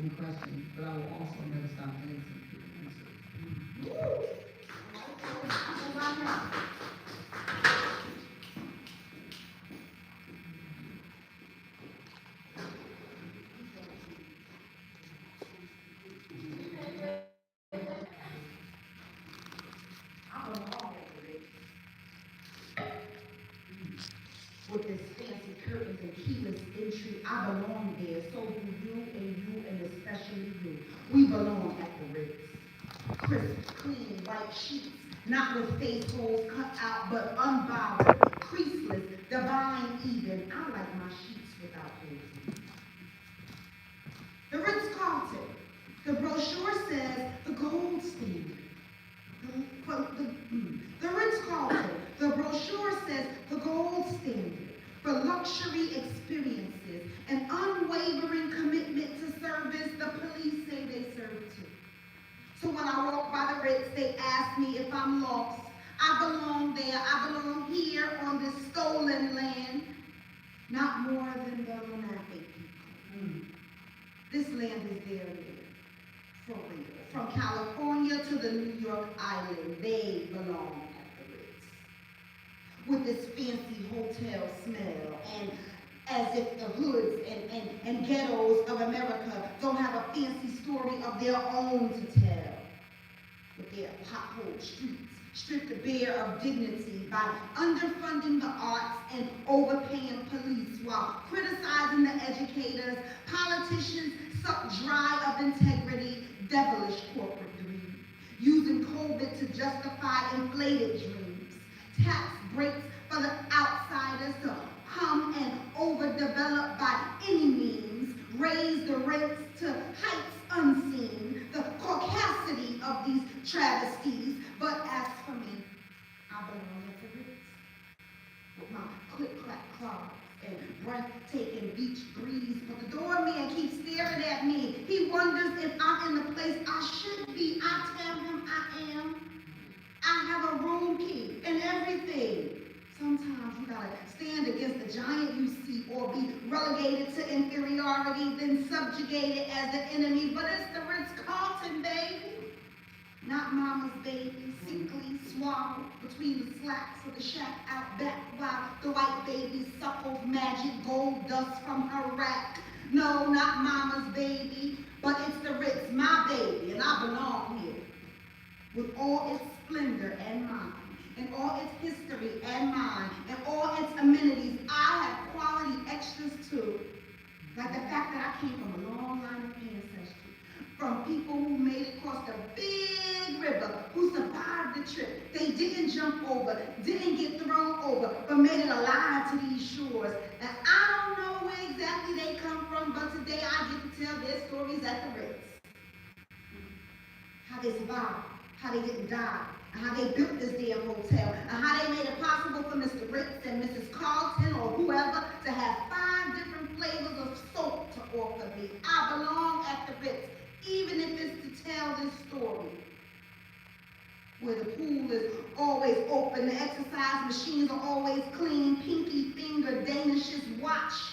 asking questions, but I will also never stop answering answers. With this fancy curtains and keyless entry, I belong there. So do you, and especially you. We belong at the Ritz. Crisp, clean, white sheets, not with face holes cut out, but unbothered, creaseless, divine even. I like my sheets without holes. The Ritz-Carlton. The brochure says the gold standard. The Ritz-Carlton. The brochure says the gold standard for luxury experiences, an unwavering commitment to service the police say they serve too. So when I walk by the Ritz, they ask me if I'm lost. I belong there. I belong here on this stolen land. Not more than the Lenape people. This land is their land, for real. From California to the New York Island, they belong at the Ritz. With this fancy hotel smell, and as if the hoods and ghettos of America don't have a fancy story of their own to tell. With their potholed streets, stripped bare of dignity by underfunding the arts and overpaying police while criticizing the educators, politicians suck dry of integrity, devilish corporate greed, using COVID to justify inflated dreams, tax breaks for the outsiders to come and overdevelop by any means, raise the rents to heights unseen, the caucasity of these travesties. But as for me, I belong at the Ritz with my click-clack clogs and breathtaking beach breeze. But the doorman keeps staring at me. He wonders if I'm in the place I should be. I tell him I am. I have a room key and everything. Sometimes you gotta stand against the giant you see or be relegated to inferiority, then subjugated as the enemy. But it's the Ritz-Carlton, baby. Not mama's baby, sickly swaddled between the slats of the shack out back while the white baby suckles magic gold dust from her rack. No, not mama's baby, but it's the Ritz, my baby, and I belong here. With all its splendor and mine, and all its history and mine, and all its amenities, I have quality extras too. Like the fact that I came from a long line of ancestry, from people who made it across the big river, who survived the trip. They didn't jump over, didn't get thrown over, but made it alive to these shores. And I don't know where exactly they come from, but today I get to tell their stories at the Ritz. How they survived, how they didn't die, and how they built this damn hotel, and how they made it possible for Mr. Ritz and Mrs. Carlton or whoever to have 5 different flavors of soap to offer me. I belong at the Ritz, even if it's to tell this story. Where the pool is always open, the exercise machines are always clean, pinky finger Danishes washed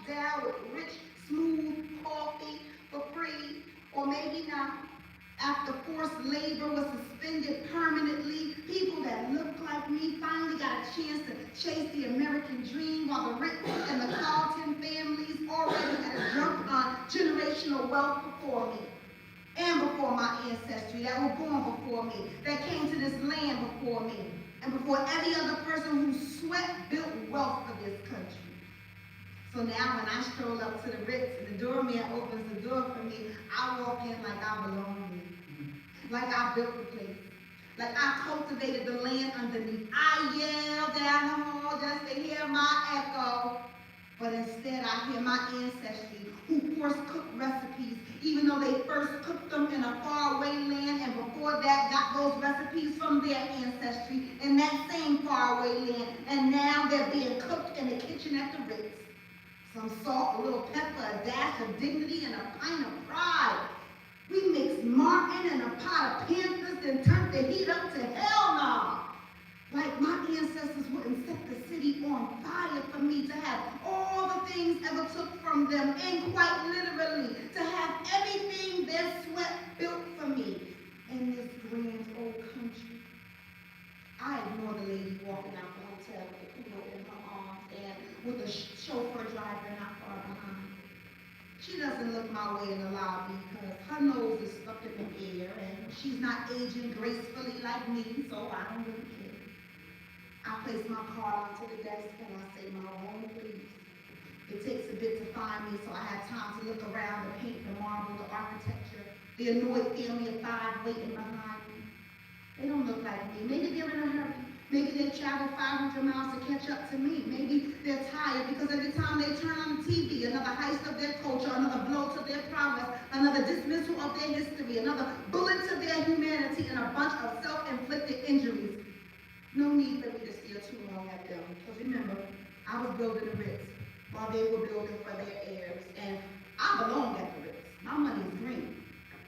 down with rich, smooth coffee for free, or maybe not. After forced labor was suspended permanently, people that looked like me finally got a chance to chase the American dream, while the Ritz and the Carlton families already had drunk on generational wealth before me, and before my ancestry that were born before me, that came to this land before me, and before every other person whose sweat built wealth for this country. So now when I stroll up to the Ritz and the doorman opens the door for me, I walk in like I belong here. Like I built the place. Like I cultivated the land underneath. I yell down the hall just to hear my echo. But instead I hear my ancestry who force cooked recipes, even though they first cooked them in a faraway land and before that got those recipes from their ancestry in that same faraway land. And now they're being cooked in the kitchen at the Ritz. Some salt, a little pepper, a dash of dignity, and a pint of pride. We mixed Martin and a pot of Panthers and turned the heat up to hell no. Like my ancestors wouldn't set the city on fire for me to have all the things ever took from them, and quite literally, to She doesn't look my way in the lobby because her nose is stuck in the air and she's not aging gracefully like me, so I don't really care. I place my card onto the desk and I say my own please. It takes a bit to find me, so I have time to look around, the paint, the marble, the architecture, the annoyed family of five waiting behind me. They don't look like me. Maybe they're in a hurry. Maybe they traveled 500 miles to catch up to me. Maybe they're tired because every time they turn on the TV, another heist of their culture, another blow to their progress, another dismissal of their history, another bullet to their humanity, and a bunch of self-inflicted injuries. No need for me to steal too long at them. Because remember, I was building the Ritz while they were building for their heirs. And I belong at the Ritz. My money is green,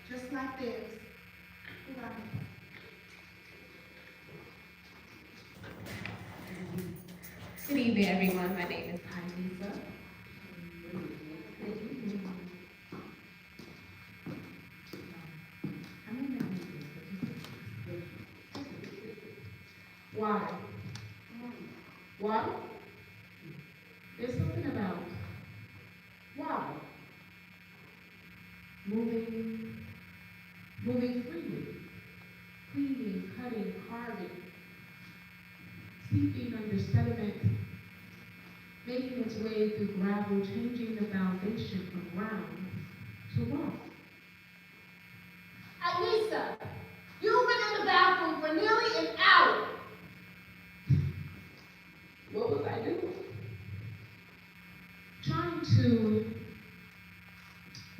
just like theirs. Who I know? Good evening, everyone. My name is Lisa. Water. Water? There's something about water. Moving freely. Cleaning, cutting, carving. Seeping under sediment, making its way through gravel, changing the foundation from ground to rock. Anissa, you've been in the bathroom for nearly an hour. What was I doing? Trying to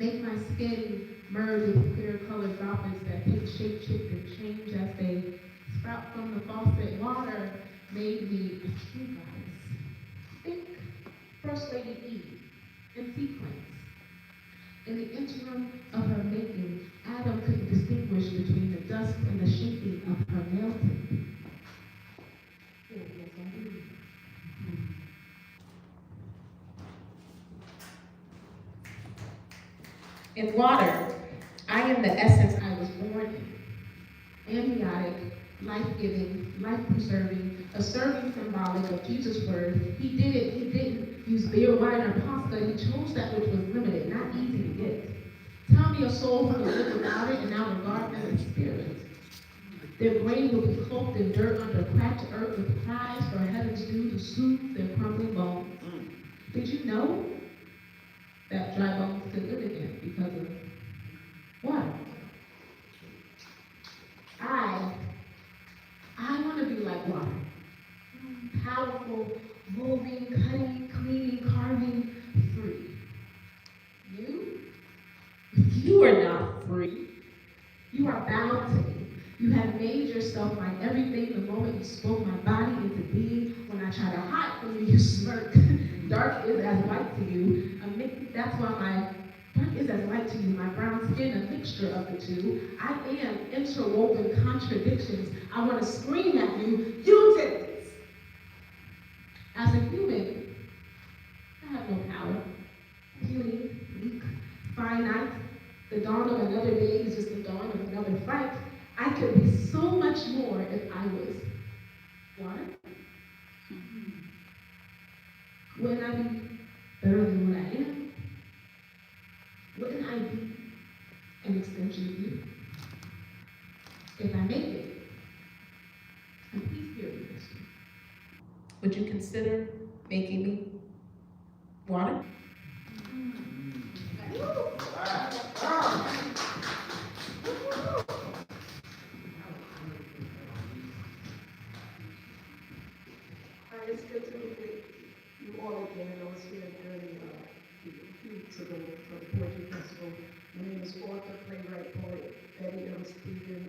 make my skin merge with clear colored droplets that take shape, shift, and change as they sprout from the faucet. Water made me a true goddess. Think First Lady Eve in sequence. In the interim of her making, Adam couldn't distinguish between the dust and the shaping of her nail tip. Yes, I do. In water, I am the essence I was born in. Amniotic, life-giving, life-preserving, a serving symbolic of Jesus' word. He didn't use beer, wine, or pasta. He chose that which was limited, not easy to get. Tell me a soul who will live without it and now regard them as spirit. Their grave will be cloaked in dirt under cracked earth with cries for heaven's dew to soothe their crumbling bones. Did you know that dry bones could live again because of water? I want to be like water. Powerful, moving, cutting, cleaning, carving, free. You are not free. You are bound to me. You have made yourself my everything the moment you spoke my body into being. When I try to hide from you, you smirk. Dark is as light to you. That's why my dark is as light to you. My brown skin, a mixture of the two. I am interwoven contradictions. I want to scream at you. You did this. As a human, I have no power. Puny, weak, finite. The dawn of another day is just the dawn of another fight. I could be so much more if I was water. Wouldn't I be better than what I am? Wouldn't I be an extension of you? If I make it, and please hear me, Christian, would you consider making me water? It's good to meet you all again. I was here early a few weeks ago for the Poetry Festival. My name is author, playwright, poet Betty M. Stephen.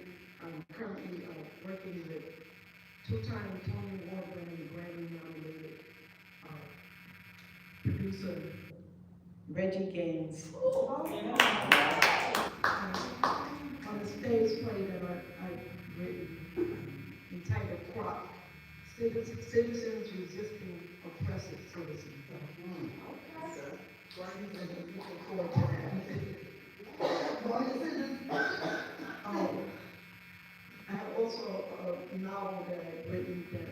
I'm currently working with two-time Tony Award-winning, Grammy-nominated producer Reggie Gaines. On a stage play that I've written entitled Crop. Citizens resisting oppressive citizens. Looking forward to that. I have also a novel that I've written that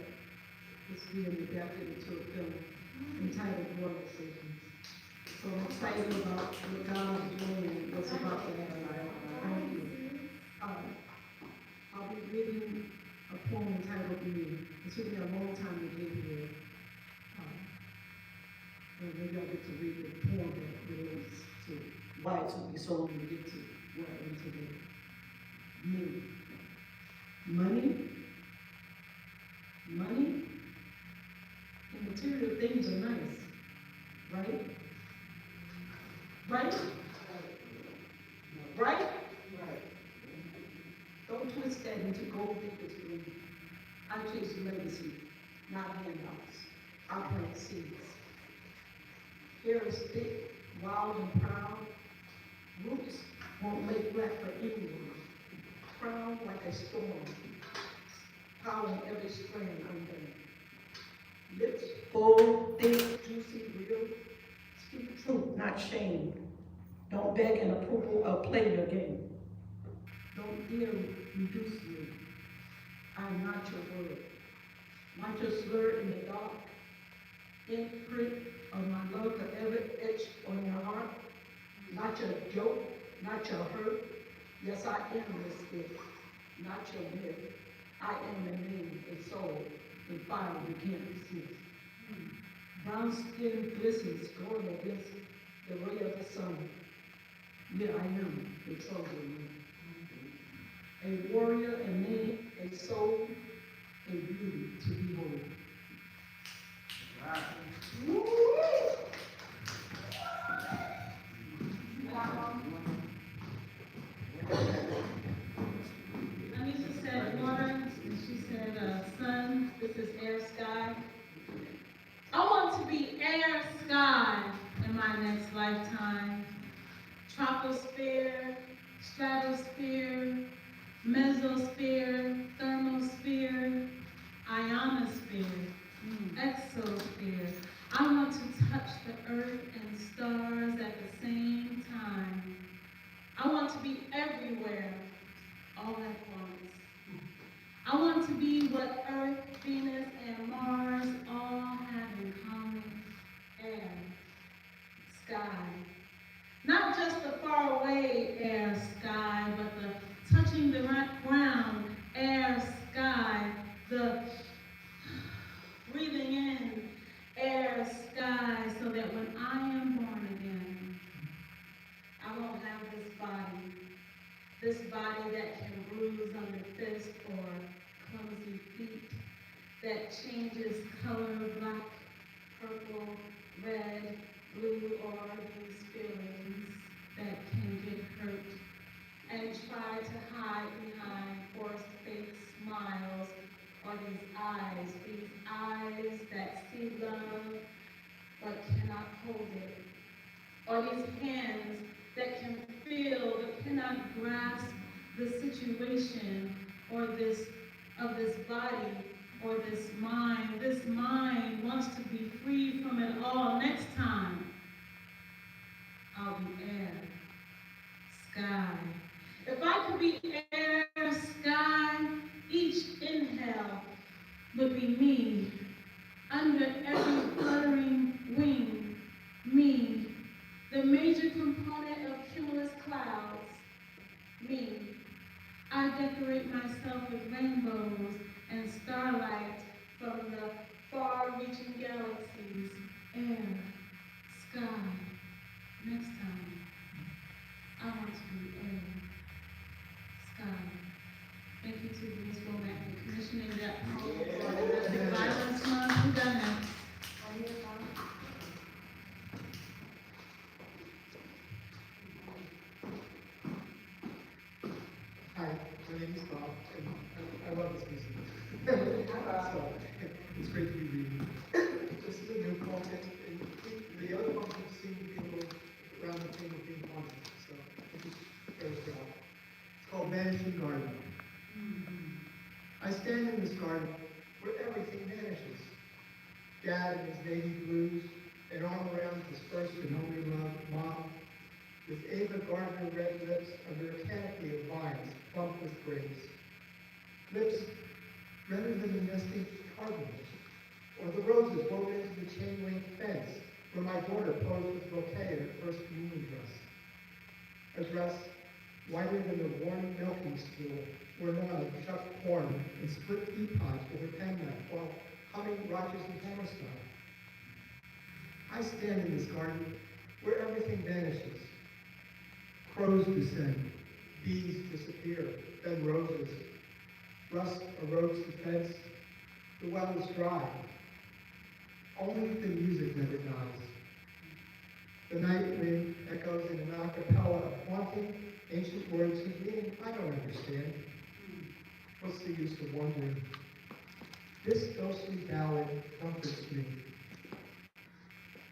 is being adapted into a film entitled War Decisions. So I'm excited about what God right, so we slowly get to where I am today. Me. Money, money, and material things are nice, right? Right? Right? Right. Don't twist that into gold diggers greed. I chase legacy, not handouts. I plant seeds. Hair is thick, wild and proud. Roots won't lay flat for anyone. Crowned like a storm. Power in every strand undone. Lips full, thick, juicy, real. Speak truth, not shame. Don't beg an approval or play your game. Don't dare reduce me. I'm not your word. Not your slur in the dark. Imprint of my love forever etched on your heart. Not your joke, not your hurt. Yes, I am this gift, not your myth. I am the name, a soul, a fire you can't resist. Brown skin glistens, glowing against the ray of the sun. Yeah, I am a Trojan. A warrior, a name, a soul, a beauty to behold. Anisha said water, and she said sun. This is air, sky. I want to be air, sky in my next lifetime. Troposphere, stratosphere, mesosphere, thermosphere, ionosphere, exosphere. I want to touch the earth and stars at the same time. I want to be everywhere all at once. I want to be what Earth, Venus, and Mars all have in common: air, sky. Not just the faraway air, sky, but the touching the ground, air, sky, the breathing in, air, sky, so that when I am born again, I won't have this body that can bruise under fist or clumsy feet, that changes color, black, purple, red, blue, or these feelings that can get hurt and try to hide behind forced fake smiles, or these eyes that see love but cannot hold it, or these hands that can feel but cannot grasp the situation or this body or this mind. This mind wants to be free from it all. Next time, I'll be air, sky. If I could be air, sky, each inhale would be me. Under every fluttering wing, me. The major component of cumulus clouds, me. I decorate myself with rainbows and starlight from the far-reaching galaxies, air, sky. Next time, I want to be air, sky. Thank you to Ms. Womack for commissioning that poem for Domestic Violence Month. Who done that? Hi, my name is Bob, and I love this music. So, it's great to be reading. This is a new poem, and the other poems seem to be a little around the theme of being haunted, so I think it's very proud. It's called Vanishing Garden. I stand in this garden where everything vanishes. Dad in his navy blues, an arm around his first and only love, Mom, with Ava Gardner red lips under a canopy of vines bumped with grapes. Lips redder than the nesting cardinals, or the roses woven into the chain-link fence where my daughter posed with bouquet in her first communion dress. A dress whiter than the worn milking stool where Nana shucked corn and split teapots with her penknife while humming Rodgers and Hammerstein. I stand in this garden where everything vanishes. Crows descend, bees disappear, then roses. Rust erodes the fence, the well is dry. Only the music never dies. The night wind echoes in an a cappella of haunting, ancient words whose meaning I don't understand. What's the use of wondering? This ghostly ballad comforts me.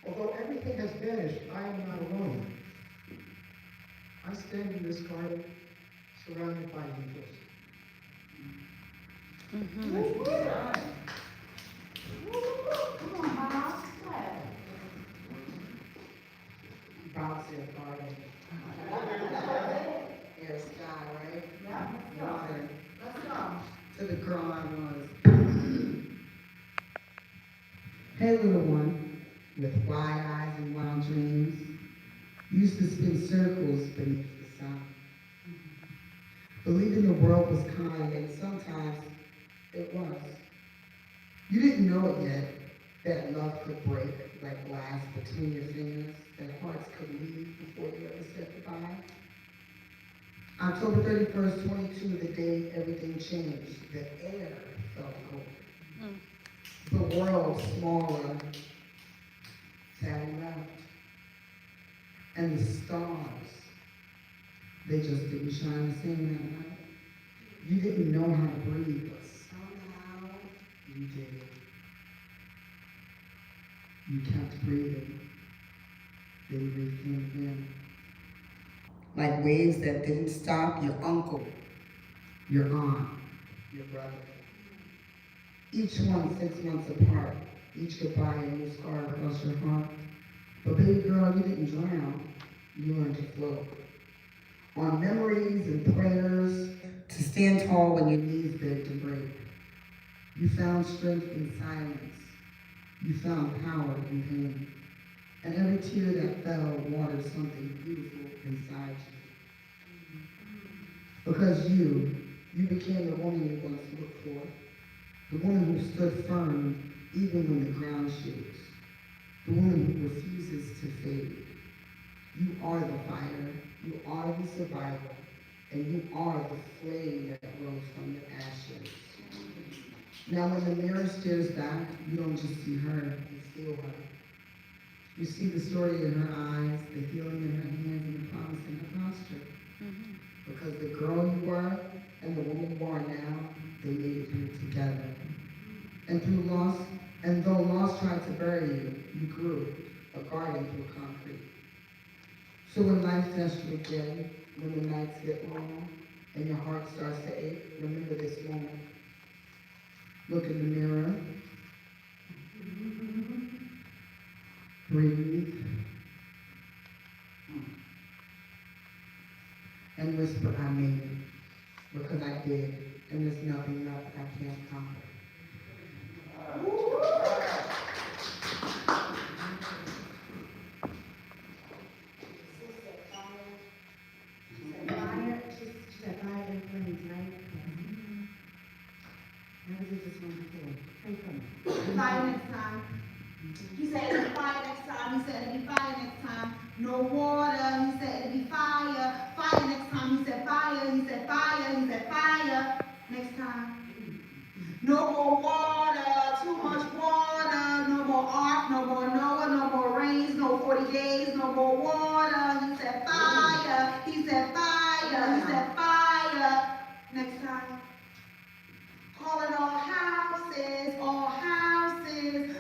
Although everything has vanished, I am not alone. I stand in this garden, surrounded by angels. Bouncy garden. Air sky, right? Yeah. Water. Let's go. To the girl I was. Hey little one, with wide eyes and wild dreams, used to spin circles beneath the sun. Believing the world was kind, and sometimes it was. You didn't know it yet, that love could break like glass between your fingers, that hearts could leave before you ever said goodbye. October 31st, 22, the day everything changed. The air felt cold. The world smaller, Sally left. And the stars, they just didn't shine the same that night. You didn't know how to breathe, but somehow you did. You kept breathing. Then breathe came again. Like waves that didn't stop, your uncle, your aunt, your brother. Each one 6 months apart, each goodbye a new scar across your heart. But baby girl, you didn't drown, you learned to float. On memories and prayers, to stand tall when your knees begged to break. You found strength in silence. You found power in pain. And every tear that fell watered something beautiful inside you. Because you became the woman you once looked for. The woman who stood firm even when the ground shakes. The woman who refuses to fade. You are the fire, you are the survivor, and you are the flame that rose from the ashes. Now when the mirror stares back, you don't just see her, you feel her. You see the story in her eyes, the healing in her hands, and the promise in her posture. Because the girl you were and the woman you are now, they made it through together. And through loss, and though loss tried to bury you, you grew, a garden through concrete. So when life tests you again, when the nights get long, and your heart starts to ache, remember this moment. Look in the mirror. Breathe. And whisper, I made it. Because I did. And there's nothing left I can't conquer. Fire, she said fire and flames, right? How was it this one before? Pray for me. Fire next time. He said it'll be fire next time. He said it'll be fire next time. No water. He said it'll be fire. Fire next time. He said fire. He said fire. He said fire next time. No more water. Too much water. No more ark. No more Noah. No more rains. No 40 days. No more water. He said fire. He said fire. He said fire next time. Calling all houses,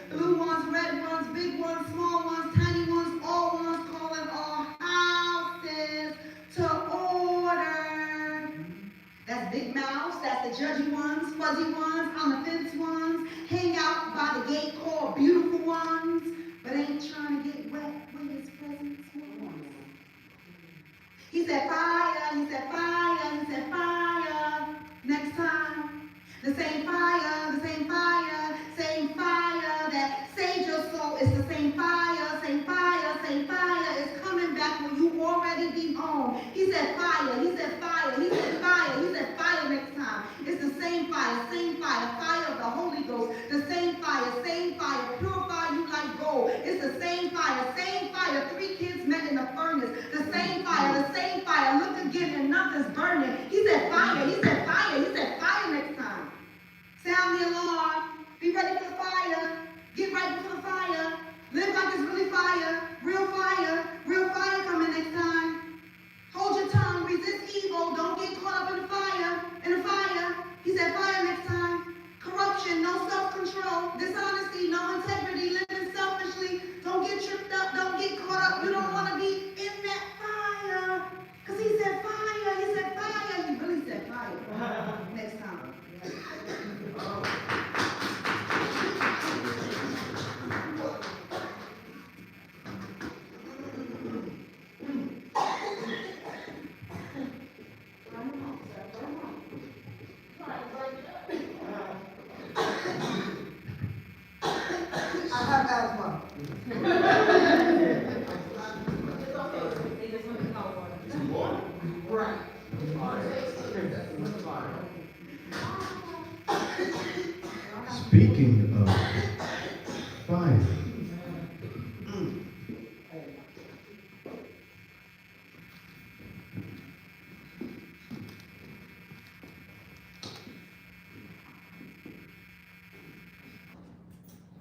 blue ones, red ones, big ones, small ones, tiny ones, all ones, calling all houses to order. That's big mouths, that's the judgy ones, fuzzy ones, on the fence ones, hang out by the gate called beautiful ones, but ain't trying to get wet with his presence. He said fire, he said fire, he said fire, next time. The same fire that saved your soul. It's the same fire is coming back when you already be home. He said fire, he said fire, he said fire, he said fire next time. It's the same fire, fire of the Holy Ghost. The same fire, purify you like gold. It's the same fire, 3 kids met in the furnace. The same fire, Speaking of fire,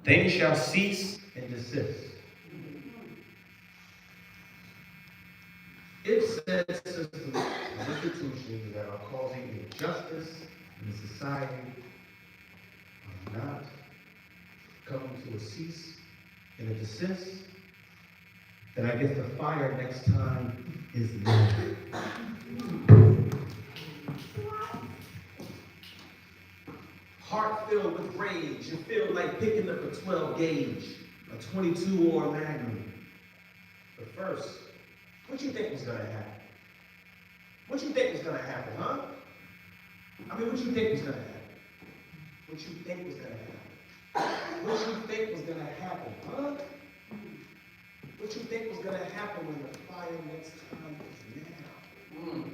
things shall cease and desist. If said systems and institutions that are causing injustice in the society are not coming to a cease and a desist, then I guess the fire next time is now. Heart filled with rage, you feel like picking up a 12 gauge, a 22 or a Magnum. But first, what you think was gonna happen? What you think was gonna happen, huh? I mean, what you think was gonna happen? What you think was gonna happen? What you think was gonna happen, huh? What you think was gonna happen when the fire next time is now?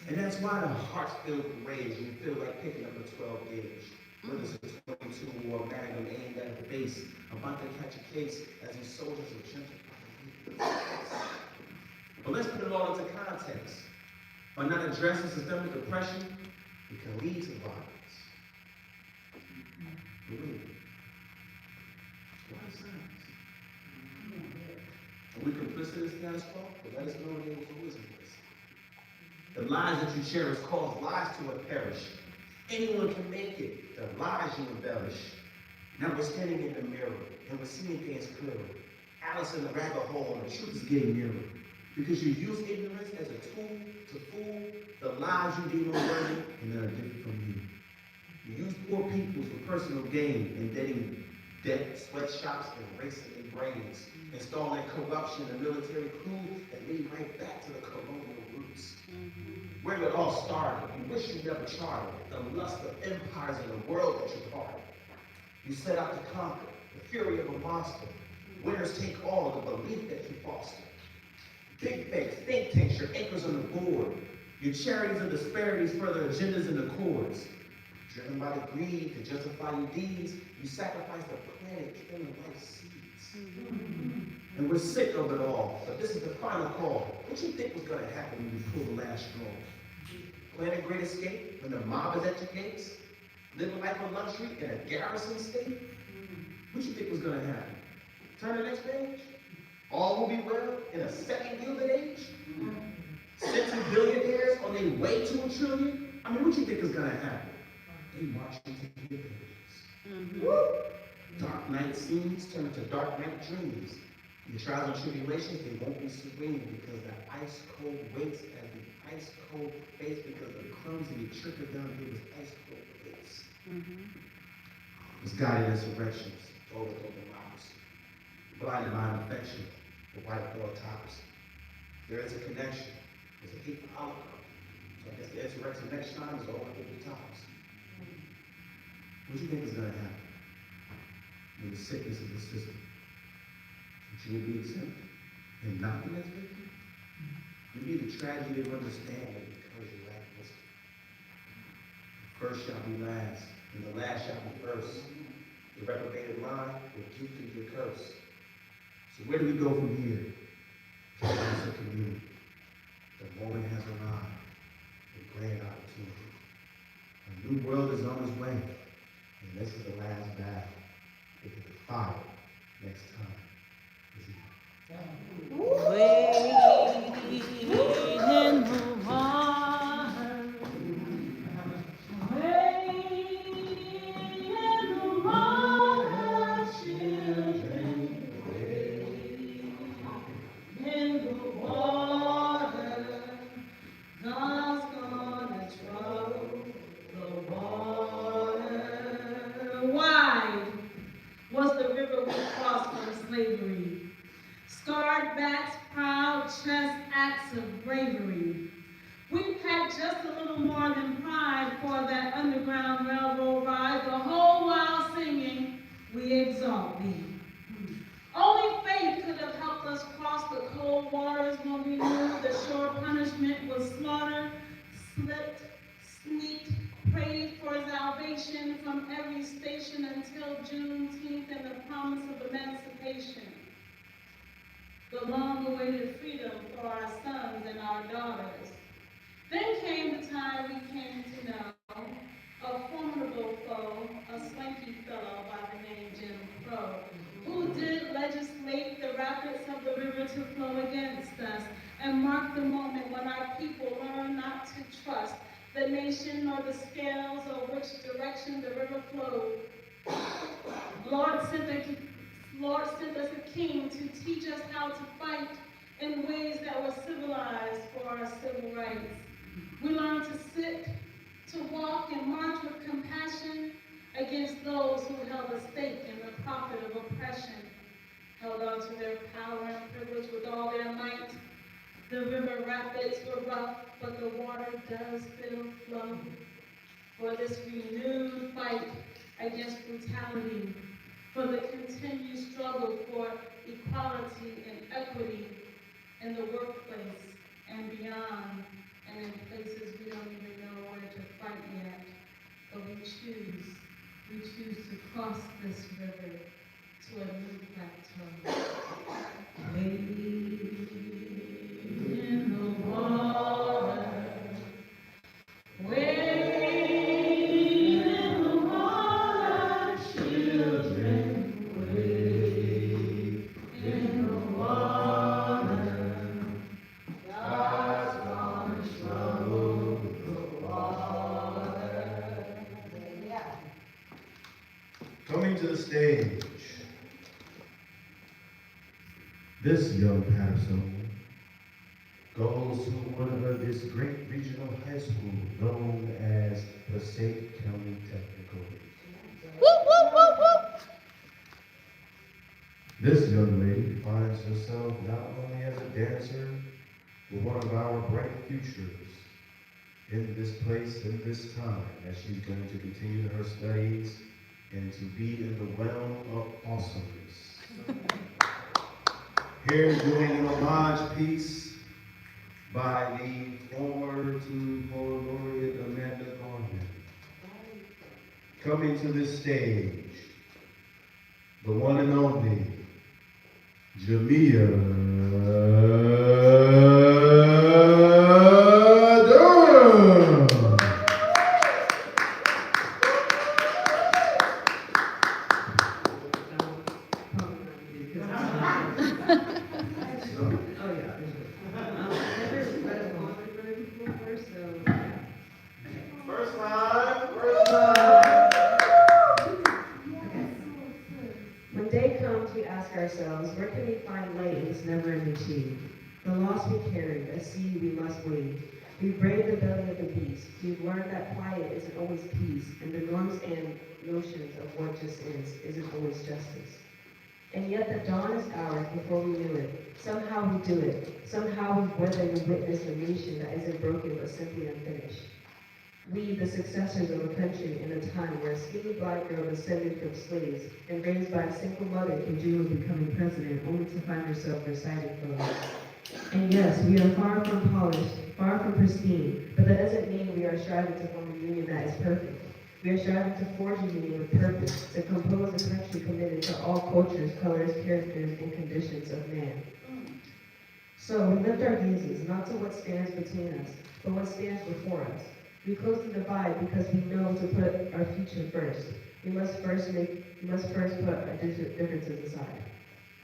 And that's why the heart's filled with rage. You feel like picking up a 12 gauge. Whether it's a 22 or a Magnum aimed at the face, about to catch a case as these soldiers are gentrified. But let's put it all into context. By not addressing systemic oppression, it can lead to violence. Why silence? Are we complicit in the status quo? But let us know there was always a place. The lies that you cherish cause lies to perish. Anyone can make it. The lies you embellish. Now we're standing in the mirror and we're seeing things clearer. Alice in the rabbit hole and the truth is getting nearer. Because you use ignorance as a tool to fool the lies you deem unworthy and that are different from you. You use poor people for personal gain, indebting debt, sweatshops, and racing their brains, installing corruption and military coup that lead right back to the colonial roots. Where it all started, you wish you never charted the lust of empires in the world that you parted. You set out to conquer the fury of a monster. Winners take all the belief that you foster. Big banks, think tanks, your anchors on the board. Your charities and disparities further agendas and accords. Driven by the greed to justify your deeds, you sacrifice the planet, killing life seeds. And we're sick of it all, but this is the final call. What you think was gonna happen when you pull the last straw? Plan a great escape when the mob is at your gates? Live a life of luxury in a garrison state? What you think was gonna happen? Turn the next page? All will be well in a second gilded age? 60 billionaires on their way to $1 trillion? I mean, what you think is gonna happen? They march into your pages. Dark night scenes turn to dark night dreams. Your trials and tribulations, they won't be serene because the ice cold waits as the ice cold face because the crumbs that you trickled down here was ice cold face. It was guided insurrections, total democracy, blinded by affection, the white autocracy. There is a connection. There's a hate for oligarchy. So I guess the insurrection next time is all up at the tops. What do you think is going to happen when the sickness of the system? That you will be exempt and not the next victim? You need a tragedy of understanding because you lack wisdom. The first shall be last, and the last shall be first. The reprobated mind will give you your curse. So where do we go from here? Chaos of community. The moment has arrived. A grand opportunity. A new world is on its way. And this is the last battle. Because the fire next time is now. Wait in the water. Wait in the water, children. Wait in the water. God's gonna trouble the water. Wide was the river we crossed from slavery. Scarred backs, proud chest, acts of bravery. We packed just a little more than pride for that underground railroad ride, the whole while singing, we exalt thee. Only faith could have helped us cross the cold waters when we knew the shore was slaughtered, slipped, sneaked, prayed for salvation from every station until Juneteenth and the promise of emancipation. The long-awaited freedom for our sons and our daughters. Then came the time we came to know a formidable foe, a swanky fellow by the name Jim Crow, who did legislate the rapids of the river to flow against us and mark the moment when our people learned not to trust the nation nor the scales or which direction the river flowed. Lord sent us a king to teach us how to fight in ways that were civilized for our civil rights. We learned to sit, to walk and march with compassion against those who held a stake in the profit of oppression, held on to their power and privilege with all their might. The river rapids were rough, but the water does still flow. For this renewed fight against brutality, for the continued struggle for equality and equity in the workplace and beyond, and in places we don't even know where to fight yet. But we choose to cross this river to a new plateau. Wade in the water, wade in the water, children, wade in the water. God's gonna struggle with the water. Coming to the stage, this young Paterson goes to one of this great regional high school known as Passaic County Technical. This young lady finds herself not only as a dancer, but one of our bright futures in this place, in this time, as she's going to continue her studies and to be in the realm of awesomeness. Here doing an homage piece by the former Teen Poet Laureate Amanda Gorman. Coming to this stage, the one and only Jamia Durham. First time. When day comes, we ask ourselves, where can we find light in this never-ending sea? The loss we carry, a sea we must wade. We've braved the belly of the beast. We've learned that quiet isn't always peace, and the norms and notions of what just isn't always justice. And yet the dawn is ours before we knew it. Somehow we do it. Somehow we've weathered and witnessed a nation that isn't broken but simply unfinished. We, the successors of a country in a time where a skinny black girl descended from slaves and raised by a single mother could dream of becoming president only to find herself recited for. And yes, we are far from polished, far from pristine, but that doesn't mean we are striving to form a union that is perfect. We are striving to forge a union with purpose, to compose a country committed to all cultures, colors, characters, and conditions of man. So we lift our gazes not to what stands between us, but what stands before us. We close the divide because we know to put our future first. We must first put our differences aside.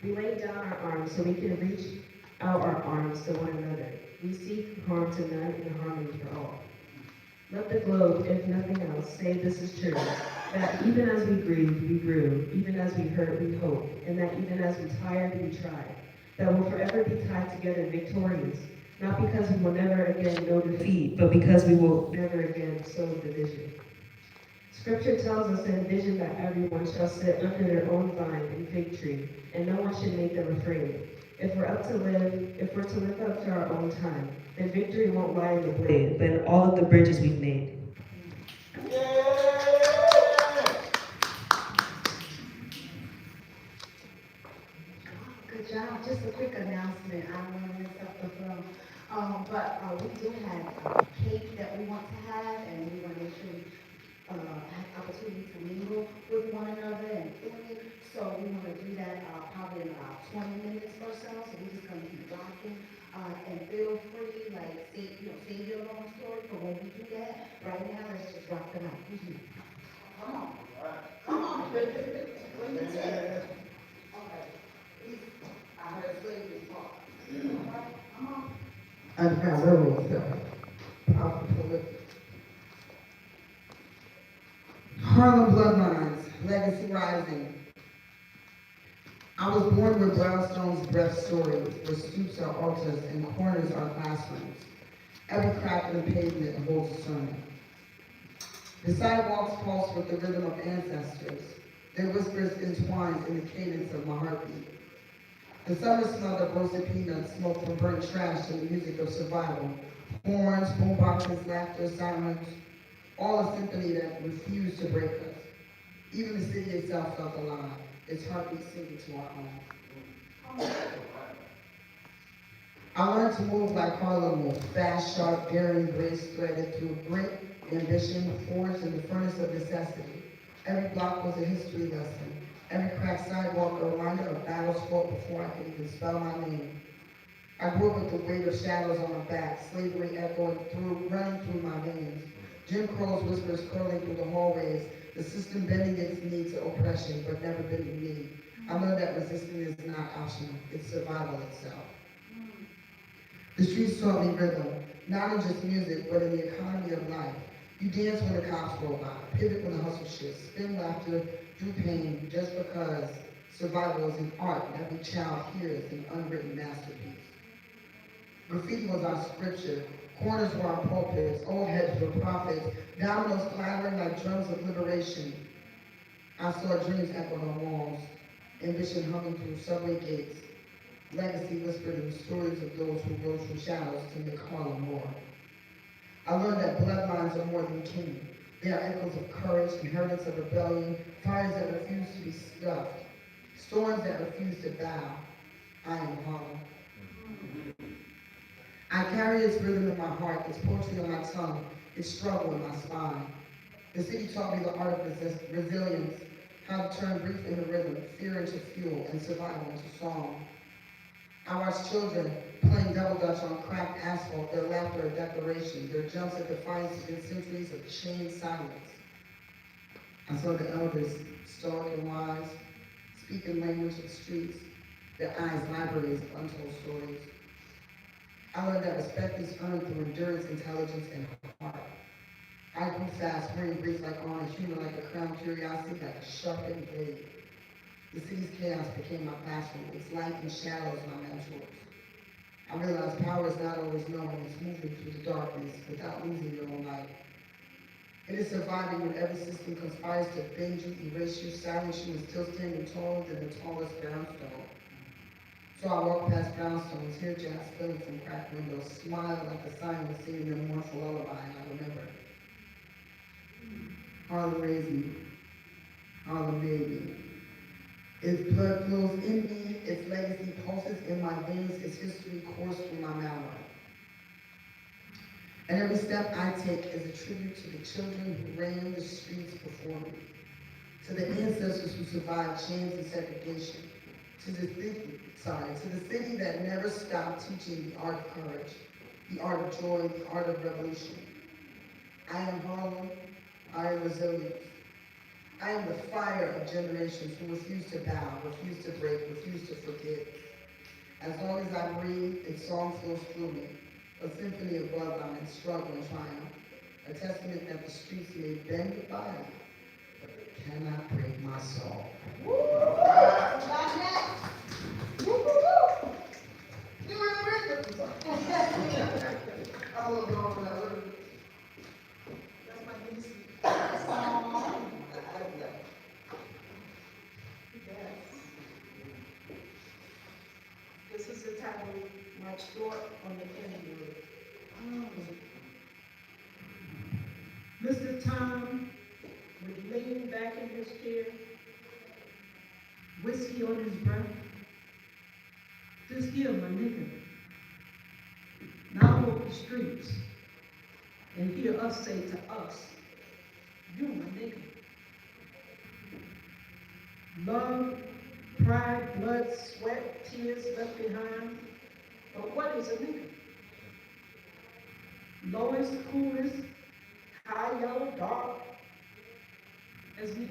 We lay down our arms so we can reach out our arms to one another. We seek harm to none and harmony for all. Let the globe, if nothing else, say this is true, that even as we grieved, we grew, even as we hurt, we hope, and that even as we tired, we tried, that we'll forever be tied together victorious, not because we will never again know defeat, but because we will never again sow division. Scripture tells us to envision that everyone shall sit under their own vine and fig tree, and no one should make them afraid. If we're to live up to our own time, then victory won't lie in the blade, but in all of the bridges we've made. Good job. Just a quick announcement. I don't want to mess up the flow. We do have cake that we want to have, and we want to make sure we have opportunity to mingle with one another and family. So we want to do that probably in about 20 minutes or so. So we're just going to keep rocking. And feel free, like, save your long story for when we do that. Right now, let's just rock the night. Who's you? Come on. Come on. Bring the tip. Okay. I heard slavery talk. All right, come on. Underground Railroad stuff. Powerful prolific. Harlem Bloodlines, Legacy Rising. I was born where brownstones breath stories, where stoops are altars and corners are classrooms. Every crack in the pavement holds a sermon. The sidewalks pulse with the rhythm of ancestors. Their whispers entwined in the cadence of my heartbeat. The summer smell of roasted peanuts, smoke from burnt trash, and the music of survival. Horns, boomboxes, laughter, sirens, all a symphony that refused to break us. Even the city itself felt alive, its heartbeat sinking to our own. I learned to move like Harlem moved, fast, sharp, daring, grace threaded through grit, ambition, forged in the furnace of necessity. Every block was a history lesson. Every cracked sidewalk a reminder of battles fought before I could even spell my name. I grew up with the weight of shadows on my back, slavery echoing running through my veins. Jim Crow's whispers curling through the hallways, the system bending its knee to oppression, but never bending me. I learned that resistance is not optional, it's survival itself. The streets taught me rhythm, not in just music, but in the economy of life. You dance when the cops roll by, pivot when the hustle shifts, spin laughter through pain, just because survival is an art and every child here is an unwritten masterpiece. Graffiti was our scripture, corners were our pulpits, old heads were prophets, dominoes clattering like drums of liberation. I saw dreams echoed on walls, ambition humming through subway gates, legacy whispered in the stories of those who rose from shadows to make Harlem roar. I learned that bloodlines are more than kin. They are echoes of courage, inheritance of rebellion, fires that refuse to be stuffed, storms that refuse to bow. I am Harlem. I carry its rhythm in my heart, its poetry on my tongue, its struggle in my spine. The city taught me the art of resilience, how to turn grief into rhythm, fear into fuel, and survival into song. I watched children playing double dutch on cracked asphalt, their laughter a declaration, their jumps a defiance against centuries of chained silence. I saw the elders, stoic and wise, speaking language of streets, their eyes libraries of untold stories. I learned that respect is earned through endurance, intelligence, and heart. I grew fast, hearing breeze like orange, humor like a crown, curiosity like a sharpened blade. The city's chaos became my classroom, its light and shadows my mentors. I realized power is not always knowing, it's moving through the darkness without losing your own light. It is surviving when every system conspires to bend you, erase you, silence you, and still standing taller than the tallest brownstone. So I walk past brownstones, hear jacks spilling from cracked windows, smile like the silence singing their mournful lullaby, and I remember. Harlem raised me. Harlem made me. Its blood flows in me, its legacy pulses in my veins, its history courses through my marrow. And every step I take is a tribute to the children who ran the streets before me, to the ancestors who survived chains and segregation, to the city that never stopped teaching the art of courage, the art of joy, the art of revolution. I am Harlem, I am resilience. I am the fire of generations who refuse to bow, refuse to break, refuse to forget. As long as I breathe, its song flows through me, a symphony of bloodline, struggle, and triumph, a testament that the streets may bend the body, but they cannot break my soul. I'm a little bit over that. That's my niece. Yes. This is the title, My Short on the Kennywood. Mr. Tom would lean back in his chair, whiskey on his breath. Just give my nigga. Now streets and hear us say to us, you my nigga. Love, pride, blood, sweat, tears left behind. But what is a nigga? Lowest, coolest, high, yellow, dark, as me?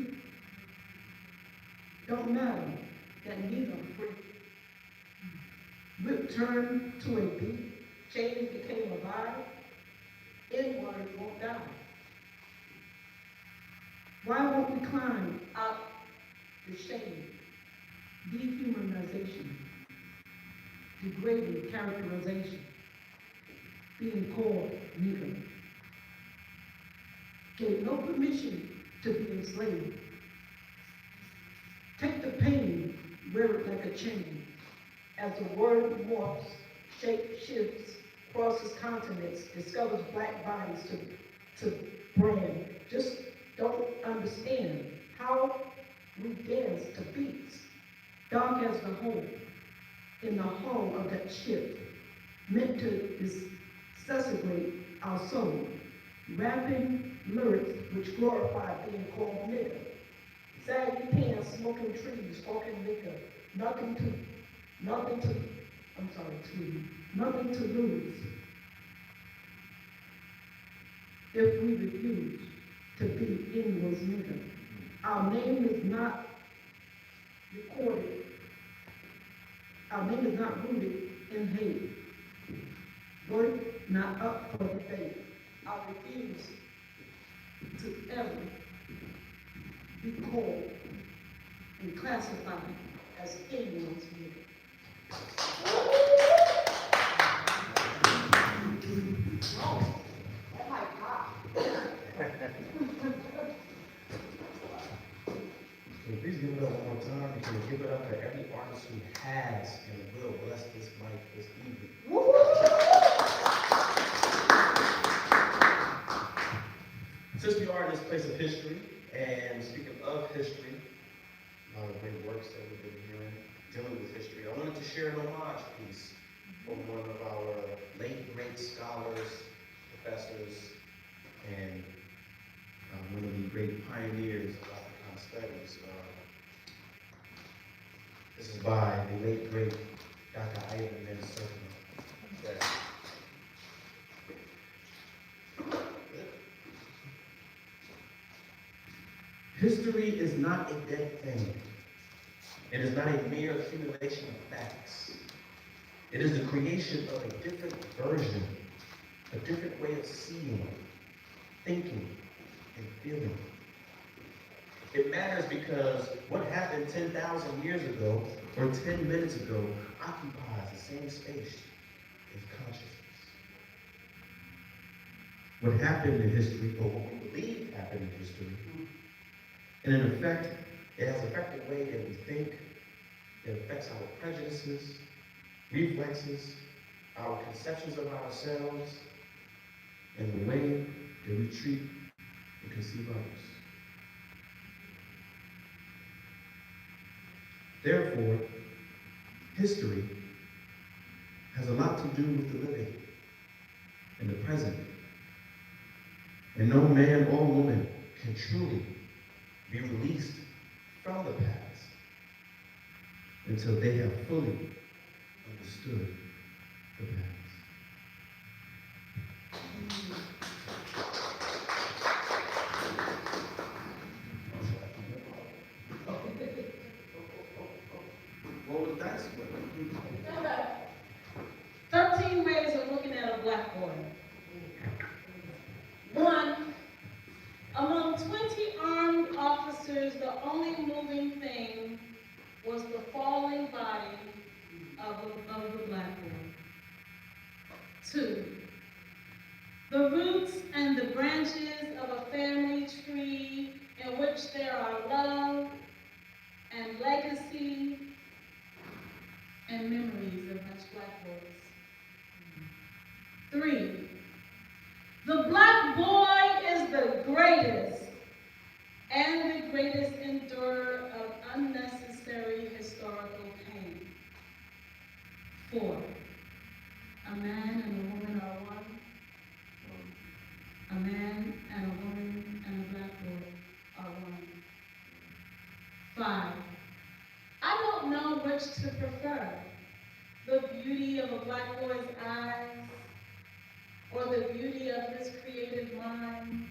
Don't matter that neither are free. Whip turned to a beat, chains became a vibe, N-word won't die. Why won't we climb out the shame, dehumanization, degrading characterization, being called nigger? Gave no permission to be enslaved. Take the pain, wear it like a chain. As the word morphs, shape shifts, crosses continents, discovers black bodies to brand. Just don't understand how we dance to beats. Dark as the hole, in the hull of that ship, meant to suscitate our soul. Rapping lyrics which glorify being called nigger. Saggy pants, smoking trees, smoking liquor. Nothing to lose. If we refuse to be anyone's nigger. Our name is not recorded. Our name is not rooted in hate. Work not up for debate. I refuse to ever be called and classified as anyone's nigger. Can you please give it up one more time? Can you give it up for every artist who has and will bless this mic this evening? Since we are in this place of history, and speaking of history, a lot of great works that we've been hearing dealing with history, I wanted to share an homage piece from one of our late great scholars, professors, and one of the great pioneers of Africana studies. This is by the late great Dr. Ivan Minnesota. History is not a dead thing. It is not a mere accumulation of facts. It is the creation of a different version, a different way of seeing, thinking, and feeling. It matters because what happened 10,000 years ago or 10 minutes ago occupies the same space as consciousness. What happened in history, or what we believe happened in history, and in effect, it has affected the way that we think, it affects our prejudices, reflexes, our conceptions of ourselves, and the way that we treat and conceive others. Therefore, history has a lot to do with the living and the present. And no man or woman can truly be released from the past until they have fully understood the past. Roll the dice with it. 13 ways of looking at a black boy. 1, among 20 armed officers, the only moving thing was the falling body of the black boy. 2, the roots and the branches of a family tree in which there are love and legacy and memories of much black boys. 3, the black boy is the greatest and the greatest endurer of unnecessary historical pain. 4, a man and a woman are one. wish to prefer? The beauty of a black boy's eyes, or the beauty of his creative mind,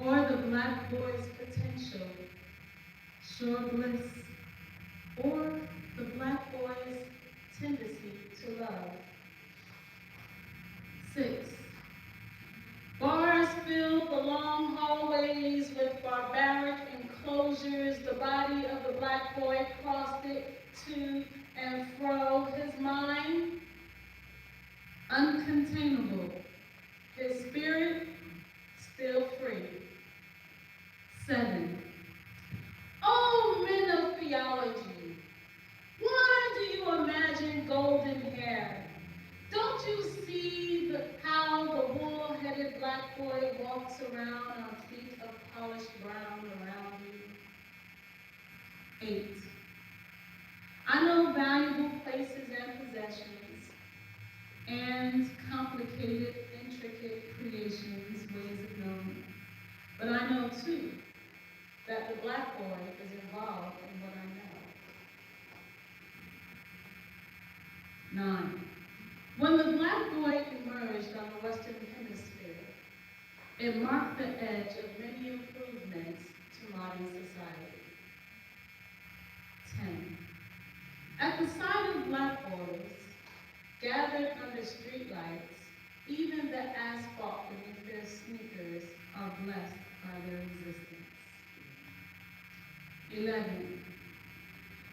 or the black boy's potential, sure bliss, or the black boy's tendency to love? 6. Bars filled the long hallways with barbaric enclosures. The body of the black boy crossed it to and fro. His mind, uncontainable. His spirit, still free. 7. Oh, men of theology, why do you imagine golden hair? Don't you see how the wool-headed black boy walks around on feet of polished brown around you? 8. I know valuable places and possessions, and complicated, intricate creations, ways of knowing. But I know too that the black boy is involved in what I know. 9. When the black boy emerged on the Western Hemisphere, it marked the edge of many improvements to modern society. 10. At the sight of black boys gathered under streetlights, even the asphalt beneath their sneakers are blessed by their existence. 11.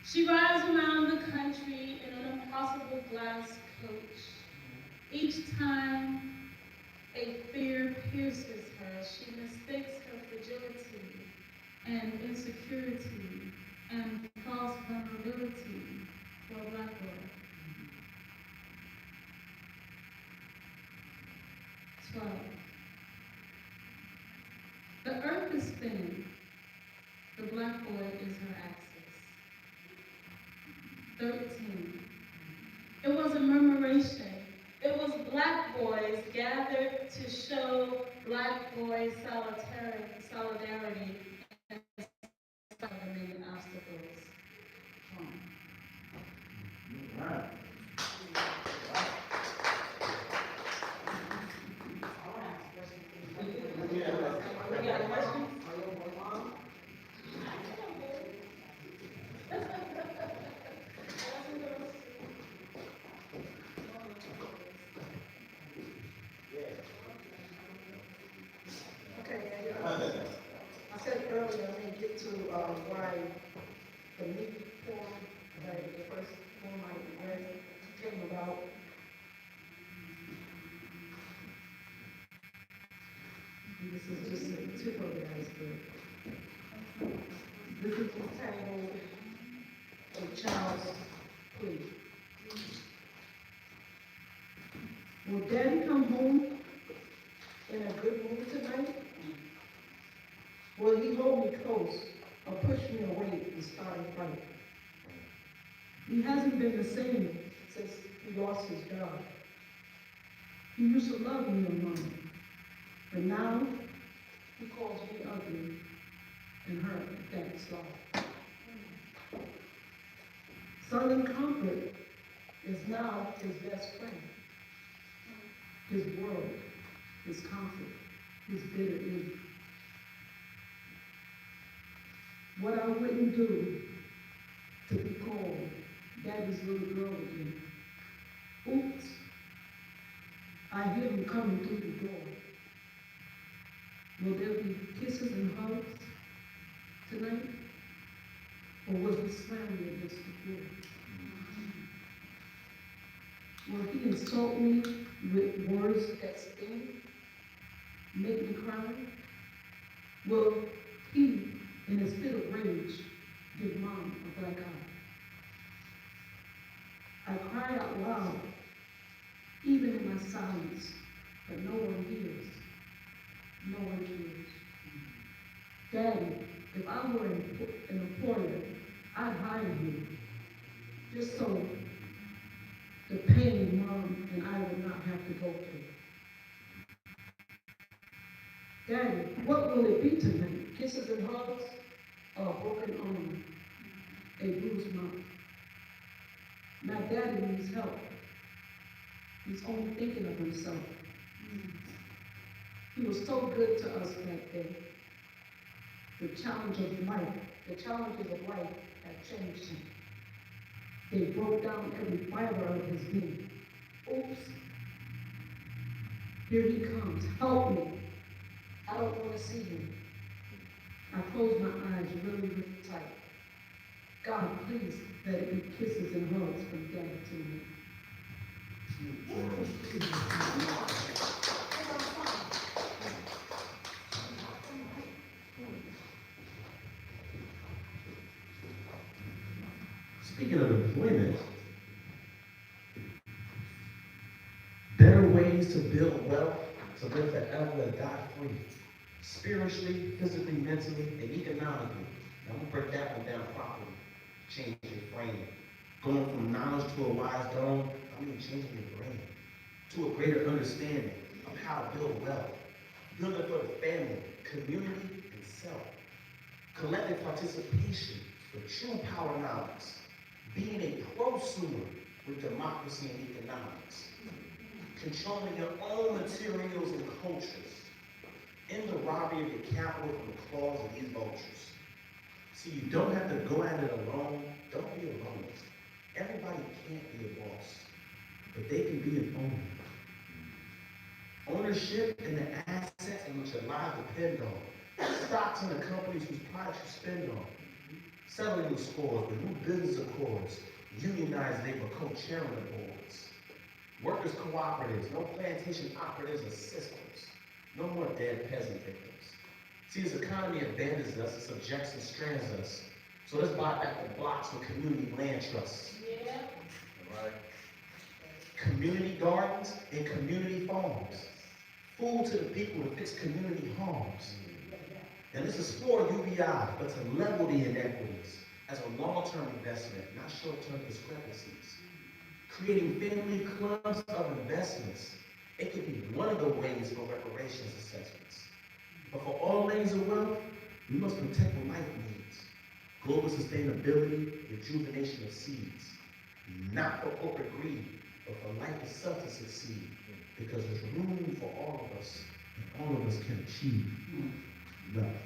She rides around the country in an impossible glass coach. Each time a fear pierces her, she mistakes her fragility and insecurity and false vulnerability for a black boy. 12. The earth is spinning. The black boy is her axis. 13. It was a murmuration. It was black boys gathered to show black boys solidarity and many obstacles. Okay, I said earlier, I didn't get to why the meat poem, the first poem I read came about. And this is just the tip of the iceberg. This is entitled A Child's Plea. Will Daddy come home in a good mood tonight? Will he hold me close or push me away and start a fight? He hasn't been the same since he lost his job. He used to love me and Mom, but now he calls me ugly and her pathetic sloth. Southern comfort is now his best friend, his world, his comfort, his bitter envy. What I wouldn't do to be called Daddy's little girl again. Oops, I hear him coming through the door. Will there be kisses and hugs tonight? Or will he slam me against the floor? Will he insult me with words that sting, make me cry? Will he, in his fit of rage, give Mom a black eye? I cry out loud, even in my silence, but no one hears. No one cares. Daddy, if I were an employer, I'd hire you, just so the pain Mom and I would not have to go through. Daddy, what will it be tonight? Kisses and hugs, or a broken arm, a bruised mouth? My daddy needs help. He's only thinking of himself. He was so good to us back then. The challenges of life have changed him. They broke down every fiber of his being. Oops. Here he comes. Help me. I don't want to see him. I close my eyes really, really tight. God, please let it be kisses and hugs from Daddy to me. Speaking of employment, better ways to build wealth, to live forever and die free, spiritually, physically, mentally, and economically. Now, I'm gonna break that one down properly. Change your frame. Going from knowledge to a wise dome, I mean changing your brain to a greater understanding of how to build wealth, building for the family, community, and self. Collective participation with true power knowledge. Being a prosumer with democracy and economics. Controlling your own materials and cultures. In the robbery of your capital from the claws of these vultures. See, you don't have to go at it alone. Don't be alone. Everybody can't be a boss, but they can be an owner. Ownership in the assets in which your lives depend on. Stocks in the companies whose products you spend on. Settling the scores with new business accords, unionized labor co-chairman boards. Workers' cooperatives, no plantation operatives or systems. No more dead peasant victims. See, this economy abandons us, it subjects and strands us. So let's buy back the blocks with community land trusts. Yeah. Right. Community gardens and community farms. Food to the people to fix community homes. And let's explore UBI, but to level the inequities as a long-term investment, not short-term discrepancies. Creating family clubs of investments. It could be one of the ways for reparations assessments. But for all lanes of wealth, we must protect what life needs. Global sustainability, rejuvenation of seeds. Not for corporate greed, but for life itself to succeed. Because there's room for all of us, and all of us can achieve wealth.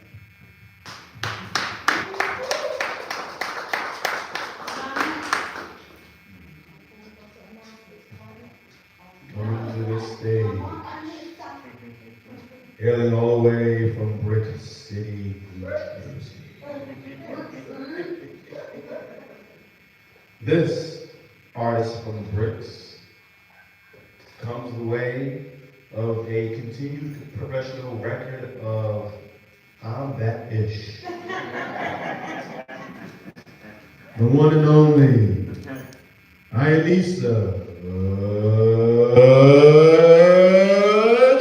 Coming to this stage, hailing all the way from Brick City, New Jersey. This artist from Bricks comes the way of a continued professional record of I'm that ish. The one and only Ionisa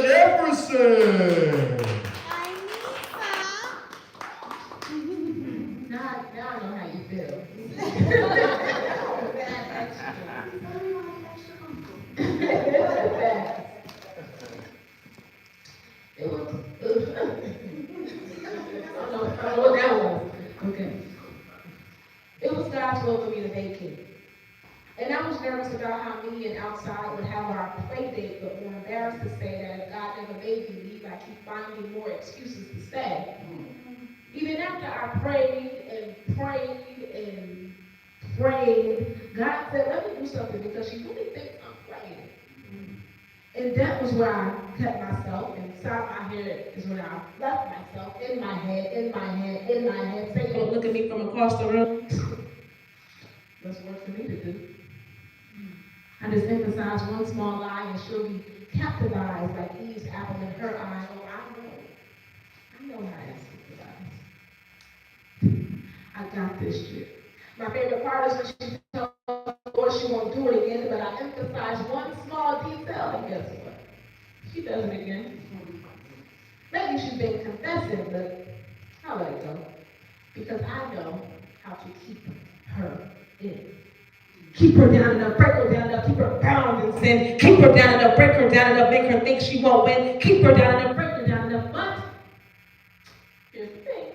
Jefferson. Now I know how you feel. It was, I don't know what that was. Okay. It was God's will for me to vacate. And I was nervous about how me and outside would have our play date, but more embarrassed to say that if God never made me leave, I keep finding more excuses to stay. Even after I prayed and prayed and prayed, God said, let me do something because she really thinks I'm praying. And that was where I kept myself, and inside my head is where I left myself, in my head, in my head, in my head. Say, don't look at me from across the room. That's work for me to do. I just emphasize one small lie and she'll be captivized like Eve's apple in her eye. Oh, I know how to sympathize. I got this shit. My favorite part is when she tells the Lord she won't do it again, but I emphasize one small detail, and guess what? She does it again. Maybe she's been confessing, but I'll let it go. Because I know how to keep her in. Keep her down enough, break her down enough, keep her bound in sin. Keep her down enough, break her down enough, make her think she won't win. Keep her down enough, break her down enough. But here's the thing.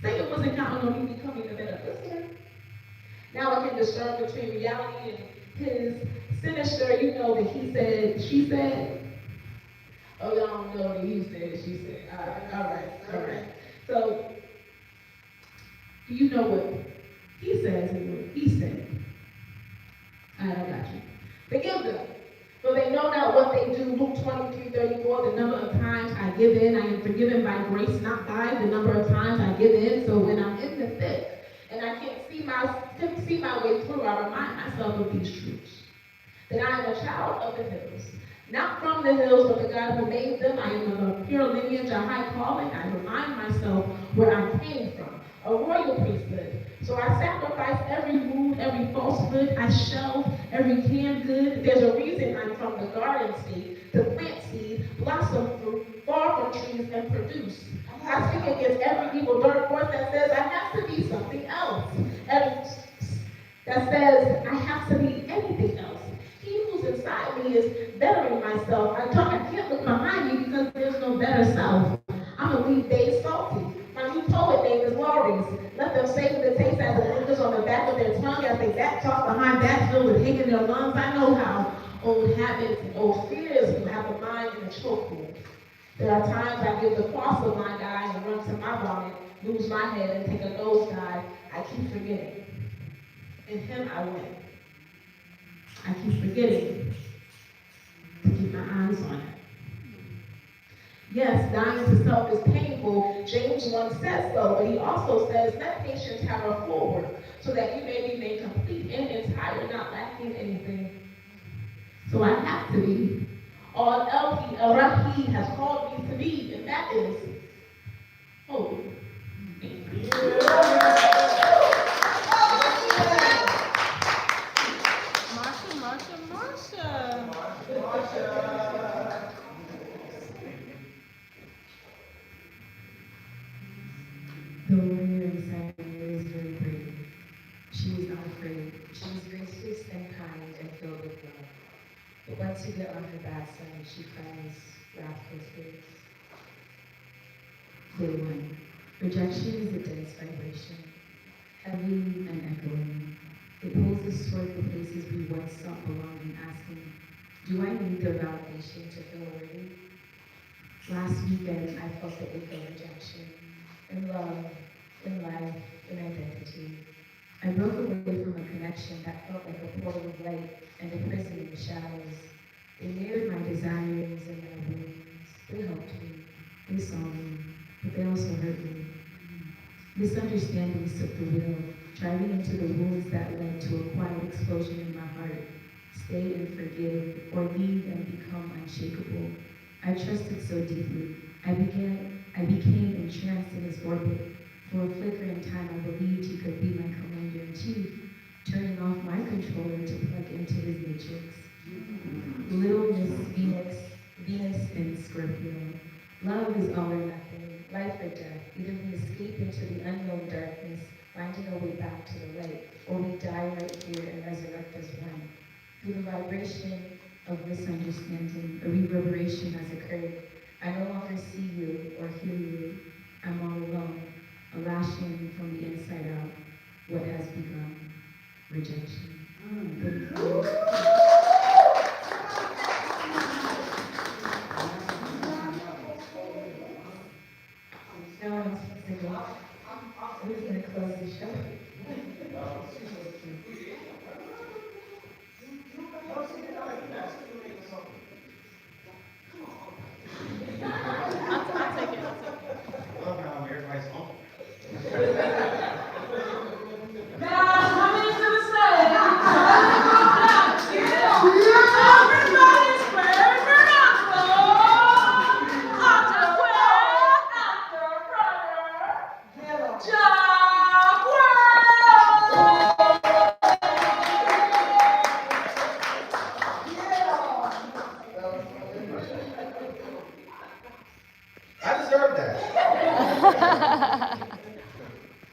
Satan wasn't counting on me becoming a better listener. Now I can discern between reality and his sinister, you know, the he said, she said. Oh, y'all don't know the he said, she said. All right. So, do you know what he says and what he said? I got you. Forgive them, for they know not what they do. Luke 23:34, the number of times I give in, I am forgiven by grace, not by the number of times I give in. So when I'm in the thick and I can't see my way through, I remind myself of these truths. That I am a child of the hills. Not from the hills, but the God who made them. I am of a pure lineage, a high calling. I remind myself where I came from, a royal priesthood. So I sacrifice every mood, every falsehood. I shelve every canned good. There's a reason I'm from the garden state, to plant seed, blossom fruit, far from trees, and produce. I speak against every evil dark force that says I have to be something else. That says I have to be anything else. He who's inside me is bettering myself. I can't look behind me because there's no better self. I'm gonna leave days salty. My new poet name is Laurie's. Let them savor the taste as it lingers on the back of their tongue as they back talk behind that filled with hate in their lungs. I know how old habits and old fears can have a mind in a chokehold. There are times I give the cross a blind eye and run to my vomit, lose my head and take a nosedive. I keep forgetting. In him I win. I keep forgetting to keep my eyes on it. Yes, dying to self is painful. James 1 says so, but he also says, let patience have her full work, so that you may be made complete and entire, not lacking anything. So I have to be all Rahi has called me to be, and that is holy. The warrior inside me is very brave. She was not afraid. She was gracious and kind and filled with love. But once you get on her bad side, she cries wrathful tears. Day 1. Rejection is a dense vibration, heavy and echoing. It pulls us toward the places we once sought belonging, asking, do I need their validation to feel worthy? Last weekend, I felt the ache of rejection, in love, in life, in identity. I broke away from a connection that felt like a portal of light and a prison in the shadows. They mirrored my desires and my wounds. They helped me. They saw me, but they also hurt me. Misunderstandings took the wheel, driving into the wounds that led to a quiet explosion in my heart. Stay and forgive, or leave and become unshakable. I trusted so deeply. I became entranced in his orbit. For a flicker in time, I believed he could be my commander-in-chief, turning off my controller to plug into his matrix. Little Miss Venus in Scorpio. Love is all or nothing, life or death. Either we escape into the unknown darkness, finding our way back to the light, or we die right here and resurrect as one. Through the vibration of misunderstanding, a reverberation has occurred. I no longer see you or hear you. I'm all alone, a lashing from the inside out. What has begun? Rejection. Thank you. No one's singing. Who's going to close the show? I deserve that.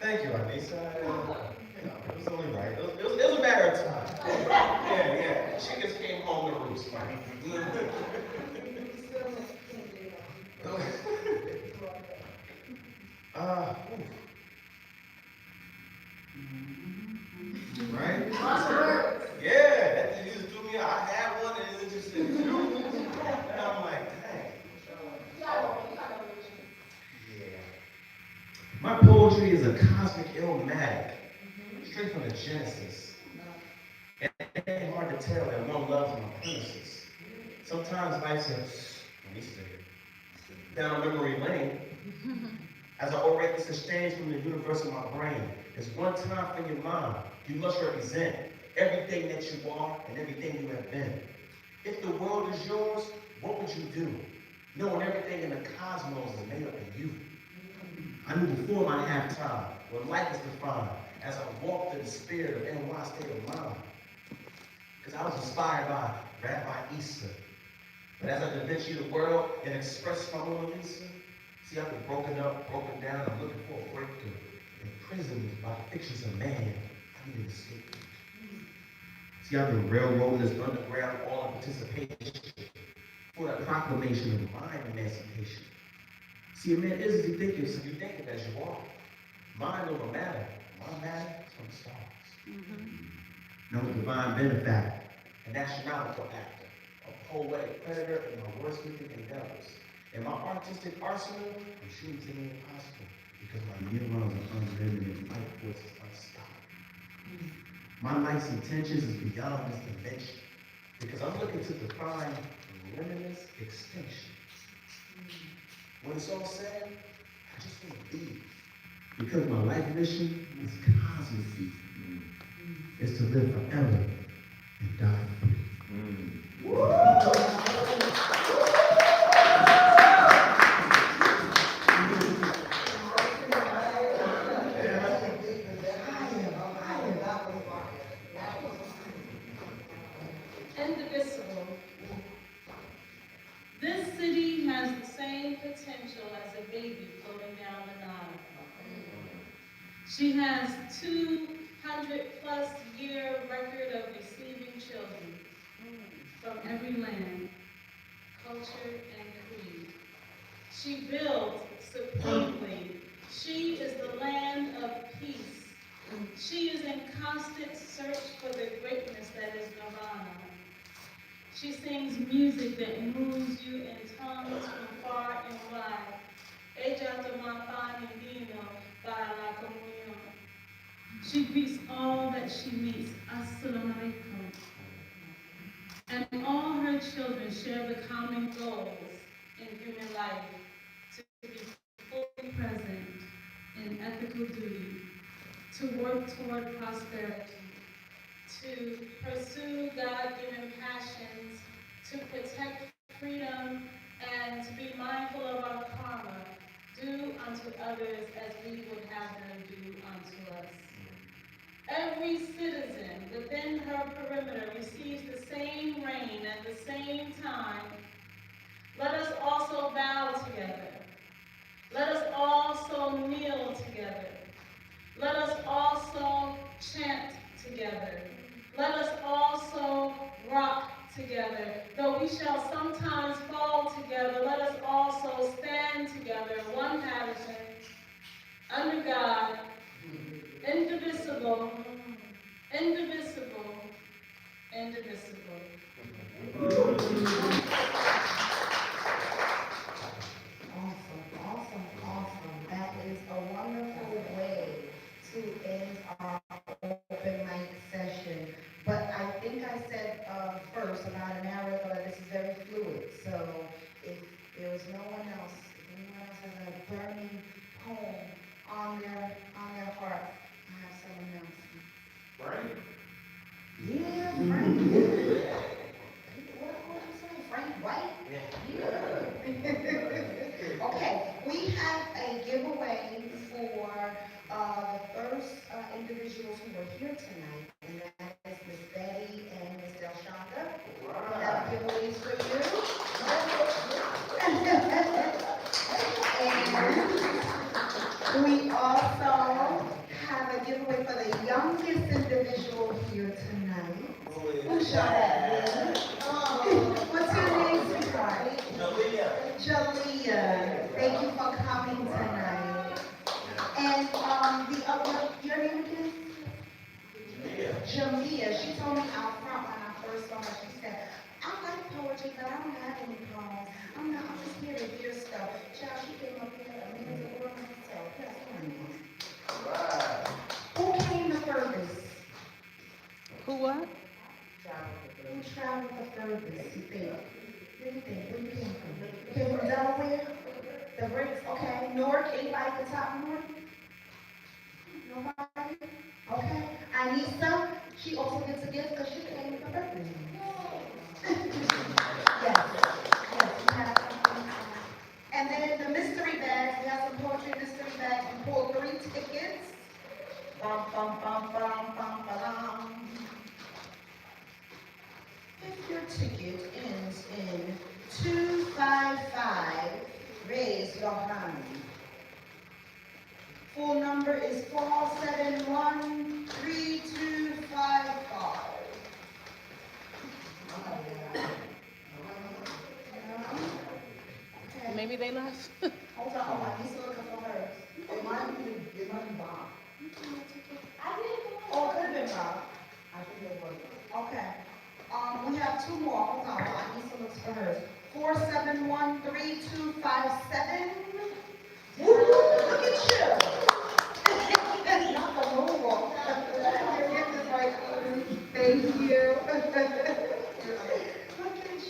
Thank you, Anissa. It was only right. It was a matter of time. Yeah. Chickens came home to roost, man. Right. is a cosmic illmatic, straight from the Genesis. And it ain't hard to tell that one loves my premises. Sometimes life's down memory lane. As I orate this exchange from the universe of my brain, there's one time for your mind. You must represent everything that you are and everything you have been. If the world is yours, what would you do? Knowing everything in the cosmos is made up of you. I knew before my halftime what life is defined as I walked through the spirit of NY state of mind. Because I was inspired by Rabbi Issa. But as I convinced you the world and expressed my Mona Lisa, see, I've been broken up, broken down, I'm looking for a breakthrough. Imprisoned by the fictions of man, I need an escape. See, I've been railroading this underground all in participation for that proclamation of mind emancipation. See, a man is as he thinketh, so you think it as you are. Mind over matter. My matter is from the stars. No divine benefactor, an astronomical actor, a poetic predator in my worst wicked endeavors. In my artistic arsenal, I'm shooting to the impossible because my neurons are unlimited, my force is unstoppable. My life's intentions is beyond this dimension because I'm looking to define limitless extinction. When it's all said, I just want to be. Because my life mission is cosmic. It's to live forever and die free. Indivisible. This city has the same potential as a baby floating down the Nile. She has 200+ year record of receiving children from every land, culture, and creed. She builds supremely. She is the land of peace. She is in constant search for the greatness that is Nirvana. She sings music that moves you in tongues from far and wide. Ella toma pan y vino para la comunión. She greets all that she meets. Assalamu alaikum. And all her children share the common goals in human life to be fully present in ethical duty, to work toward prosperity, to pursue God-given passions, to protect freedom, and to be mindful of our karma. Do unto others as we would have them do unto us. Every citizen within her perimeter receives the same rain at the same time. Let us also bow together. Let us also kneel together. Let us also chant together. Let us also rock together. Though we shall sometimes fall together, let us also stand together. One Paterson, under God, indivisible, indivisible, indivisible. Awesome. That is a wonderful way to end our open mic session. But I think I said first about an hour ago that this is very fluid. So if there was no one else, if anyone else has a burning poem on their heart, I have someone else. Right? Yeah, Frank. What did you say? Frank White? Yeah. Okay, we have a giveaway for the first individuals who were here tonight, and that is Miss Betty and Miss Delshonda. We have giveaways for you. And we also have a giveaway for the youngest individual here tonight. Who shall that be? What's your name, sweetheart? Jalea. Thank you for coming tonight. And the other, your name again? Jamia. She told me out front when I first saw her, she said, I like poetry, but I don't have any poems. I'm just here to hear stuff. Child, she came up here a minute ago herself. That's funny. Delaware? The breaks, okay. Newark, anybody at the top Newark? Nobody? Okay. Anissa, she also gets a gift because she came with her birthday. Yes, yes, we have something. And then the mystery bags, we have some poetry mystery bags. We pulled 3 tickets. Bum, bum, bum, bum, bum, ba-dum. If your ticket ends in 255, raise your hand. Full number is 4713255. Maybe they left. Hold on, I need to look for hers. It might be Bob. Oh, it could have been Bob. I think it was. Okay. We have 2 more. Hold on, I need to look for hers. 4713257. Woo, look at you. Not the moonwalk. Thank you. Look at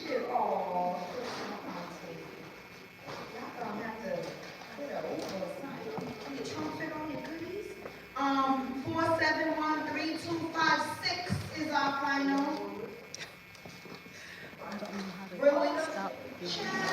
you. Oh. Y'all gonna have to put a over sign. You trying to fit on your goodies? 4713256 is our final. Really? Child.